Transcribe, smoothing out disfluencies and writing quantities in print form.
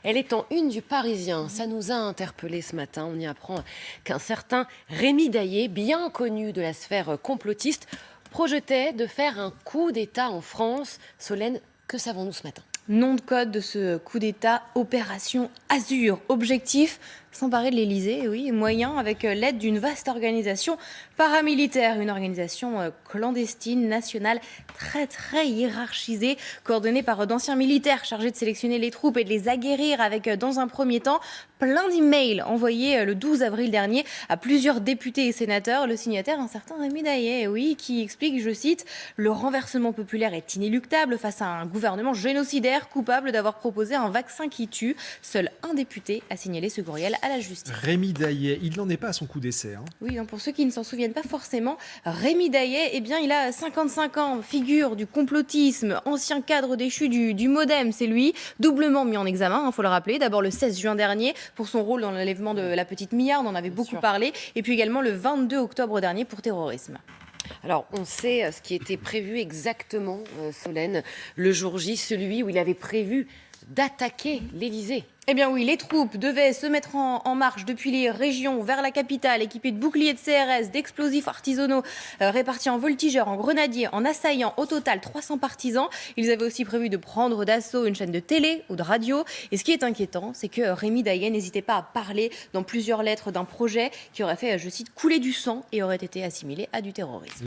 Elle est en une du Parisien. Ça nous a interpellés ce matin. On y apprend qu'un certain Rémi Daillé, bien connu de la sphère complotiste, projetait de faire un coup d'État en France. Solène, que savons-nous ce matin? Nom de code de ce coup d'État, Opération Azur. Objectif, s'emparer de l'Élysée, oui, moyen avec l'aide d'une vaste organisation paramilitaire, une organisation clandestine, nationale, très hiérarchisée, coordonnée par d'anciens militaires chargés de sélectionner les troupes et de les aguerrir avec, dans un premier temps, plein d'emails envoyés le 12 avril dernier à plusieurs députés et sénateurs. Le signataire, un certain Rémi Daillé, oui, qui explique, je cite, « Le renversement populaire est inéluctable face à un gouvernement génocidaire coupable d'avoir proposé un vaccin qui tue. Seul un député a signalé ce courriel à la justice. » Rémi Daillé, il n'en est pas à son coup d'essai. Oui, donc pour ceux qui ne s'en souviennent pas forcément, Rémi Daillé, eh bien, il a 55 ans, figure du complotisme, ancien cadre déchu du MoDem, c'est lui, doublement mis en examen, il faut le rappeler. D'abord le 16 juin dernier pour son rôle dans l'enlèvement de la petite Mia, on en avait beaucoup parlé, et puis également le 22 octobre dernier pour terrorisme. Alors, on sait ce qui était prévu exactement, Solène, le jour J, celui où il avait prévu d'attaquer l'Élysée. Eh bien oui, les troupes devaient se mettre en marche depuis les régions vers la capitale, équipées de boucliers de CRS, d'explosifs artisanaux répartis en voltigeurs, en grenadiers, en assaillants. Au total, 300 partisans. Ils avaient aussi prévu de prendre d'assaut une chaîne de télé ou de radio. Et ce qui est inquiétant, c'est que Rémi Daillé n'hésitait pas à parler dans plusieurs lettres d'un projet qui aurait fait, je cite, couler du sang et aurait été assimilé à du terrorisme.